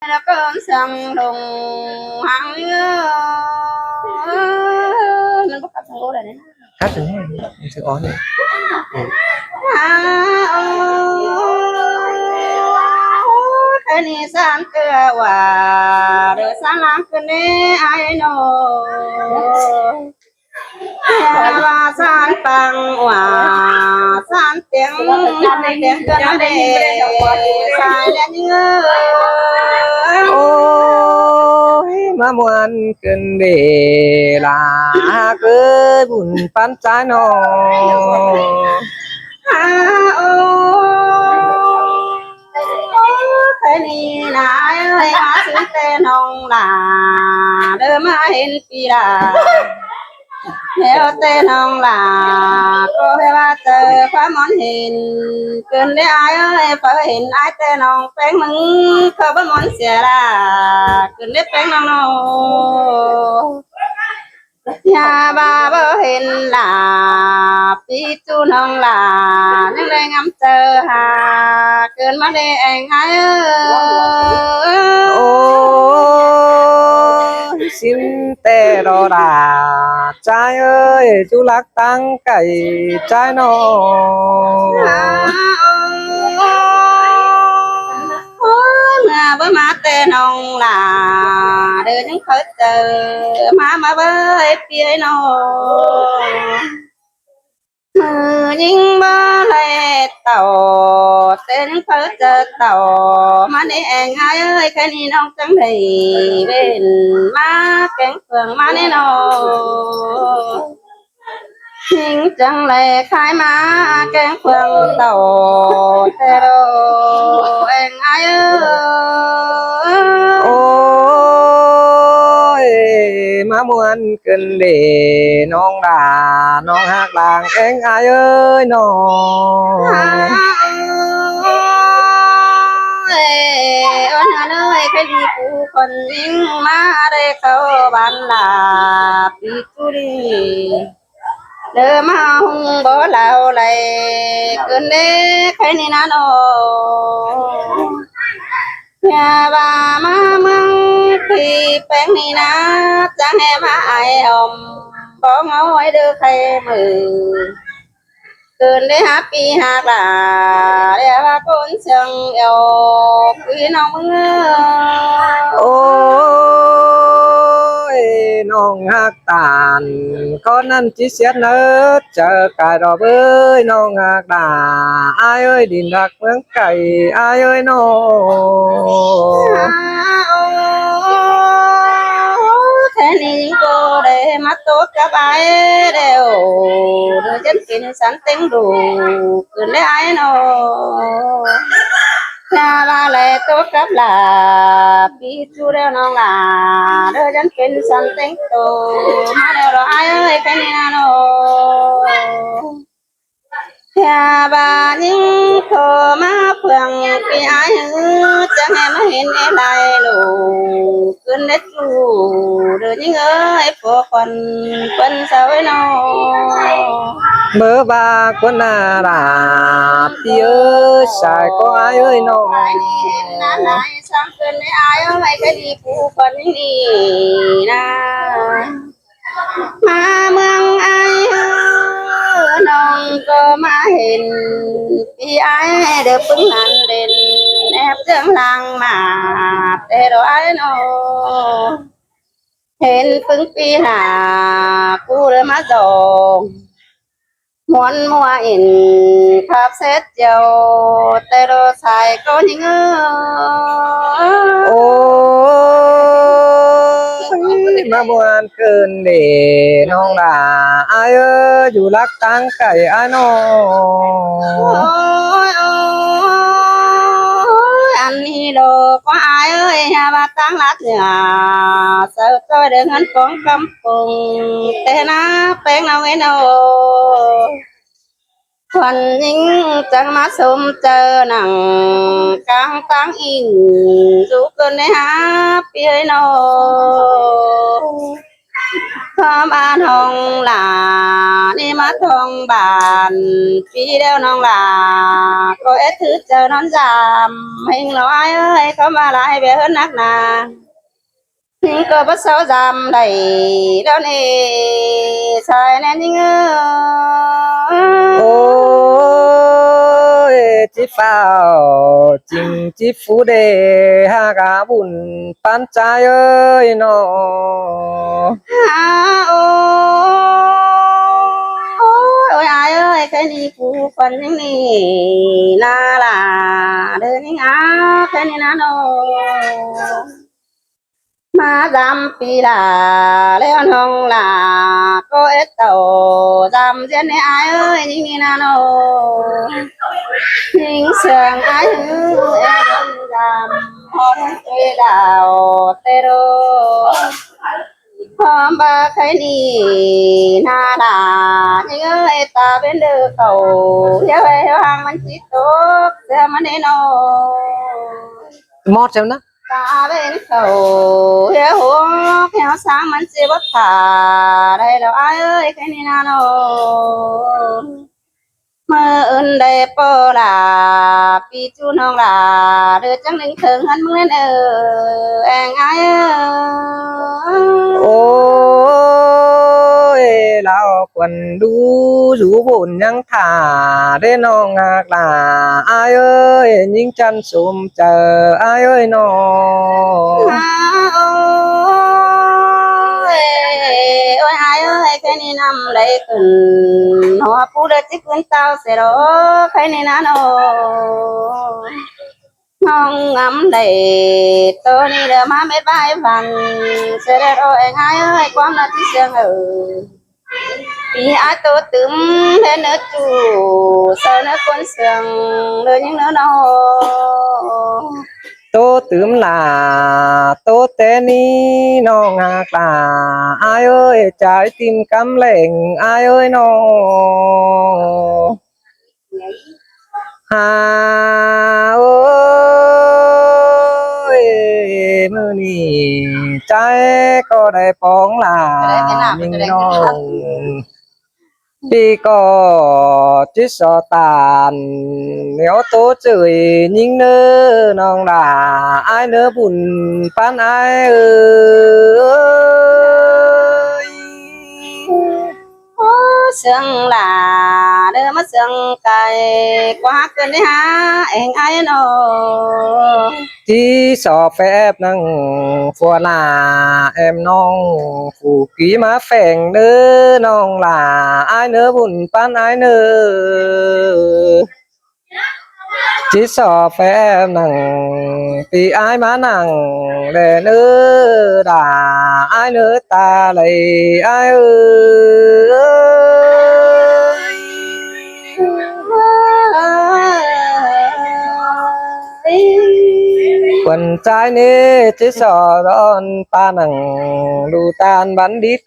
nó cơn sông đùng hàng nhớ mình bắt gặp thằng cô này đấy hátถึงให้ถึงอ้อนเลย cái này san cửa hòa đời san lang cửa này ai nô và san bằng hòa san tiếng tiếng cửa nó để sai lên nhớ โอ้ยมาม่วนขึ้นเดลาเกิดบุญปันใจายน้อง cái này nãy ơi á xin tên ông là đỡ mà hình phi là theo tên ông là cô hay ba tờ phá món hình cơn đấy ai ơi phá hình ai tên ông phén mừng không có món xẻ là cơn đấy phén ông đâu nhà ba bơ hình là phi chu nông là những đây ngắm chờ hà cơn mắt đây anh ai ơi โอ้ยสินแต่รอดาใจเอ้ยจุลักตั้งไก่ใจน้อง với má tên ông là đưa những khởi từ má với phía nó nhưng ba lệ tàu tên khởi từ tàu má đi anh ai ơi cái này ông chẳng thì bên má cánh phường má đi nó nhưng chẳng lệ khai má cánh phường tàu tê đồ anh ai ơi โอ้ยมาม่วนขึ้นเดน้องดาน้องหักลางเอ็งอายเอ้ยน้อง ôn hà nơi cái gì cụ còn những má đây câu bạn là bị chú đi đỡ mà hung bỏ lao lại cơn đế cái này nó nhà bà má măng thì bén này na chẳng em ai hồng bỏ ngói đưa khay mừng cơn đế happy hạt là để bà con sừng yêu quý nông mưa โอ้ยน้องหักตานคนนั้นจิเสียเนิดเจอกายดอกเอ้ยน้องหักดาอายเอ้ยดินรักเมืองไก่อายเอ้ยน้อง thế nên cô để mắt tốt các ai đều đưa chân kinh sẵn tính đủ cứ lấy ai nó nhà ba lệ tốt cấp là bị chú đeo nó là đưa chân kinh sẵn tính đủ má đều đó ai ơi cái này nó nhà bà những thờ má phường khi ai hứa chẳng em hiện em lại đủ cơn nết đủ đưa những ơi phô phần phân sao ấy nó เบอร์บาคนน่ารักพี่เอ้ยชายก็อายเอ้ยน้อง nãy nãy sang cơn đấy ai ơi mày cái gì phô phần đi na mà mương ai hứa nông cơ má hình vì ai được vững năn đến ép dưỡng làng mà để rồi ai nó hình vững vì là cu đôi má dầu muốn mua in khắp xét dầu tê đồ xài có những โอ้ยมาม่วนขึ้นเดน้องดาอายเอ้ยอยู่รักตั้งไก่อายน้อง ôi ôi anh đi đồ có ai ơi nhà bà tăng lát nhà sao tôi đừng hắn con căm cùng tên á bên nào bên đâu thuần những chẳng má sum chờ nặng càng tăng in dù cơn đấy happy hay no พร้อมอาน้องหลานี่มาทองบานปีเดียวน้องหลาก็เอ็ดถือเจอนอนจามเฮงลอยเอ้ยเขามาหลายเบี้ยนักหนาหิงก็บ่เศร้าจำได้แล้วนี่ชายแน่นิ่งโอ้ยจิเฝ้าจริงจิฟูเดหากาบุญปันใจเอ้ยน้อฮาโอ้โอ้ยโอ้ยอายเอ้ยแค่นี้กูคนยังนี่นาล่ะเดินนี่งาแค่นี้นะโนมาจำปีลาแล้วน้องลาก็เอ็ดโตจำเสียในอายเอ้ยนี่นี่นะโนยิงเสียงอายหือเอ็ดจำห้องเอดาวเตโรพร้อมบาใครนี่นาดายิงเอ้ยตาเป็นเดือเขาเดี๋ยวไอ้ห่างมันจิตตกเสียมันได้โน มอดเจ้านะ ตาเป็นเขาเหี้ยหัวเหี้ยสางมันสิบ่ขาได้แล้วอ้ายเอ้ยแค่นี้นะโนเมื่ออื่นได้ปอลาปีจูน้องลาเดือจังหนึ่งถึงหันมึงเล่นแองอ้ายโอ้ยเราควรดูสูบุญยังถ่าได้น้องหากลาอายเอ้ยยิ่งจันทร์สมเจออายเอ้ยน้อโอ้ยโอ้ยอ้ายเอ้ยแค่นี้นำได้ขึ้นหัวปูเดือจิขึ้นเต้าเสียหรอแค่นี้นะโน น้องงำได้ตัวนี้เดิมมาเม็ดใบฟันเสด็จโอ้ยง่ายเอ้ยความน่าที่เสียงปีอาตัวตึมเห็นเนื้อจูเสนอคนเสียงเลยยังเนื้อโนโตตืมลาโตเตนี้น้องหากลาอายเอ้ยใจติมกำแหล่งอายเอ้ยน้อหาโอ้ยมื้อนี้ใจก็ได้ปองลามิ่งน้องพี่ก็จิสอตานเหนียวโตเจยยิ่งเนื้อน้องลาอายเนื้อบุญปานอายเอ้ยโอ้เสียงหลาเดิมมาเสียงไก่กว่าเกินได้หาเองไอ้โนที่สอบแฟบนั่งฟัวลาแอมน้องผูกกีมาแฝงเนื้อน้องลาอายเนื้อบุญปานอายเนื้อจิสอแฟมนั่งปีอายมานั่งแลเนื้อด่าอายเนื้อตาไหลอายเอ้ยวันใจนี้จิสอร้อนปานังดูตานบันดิต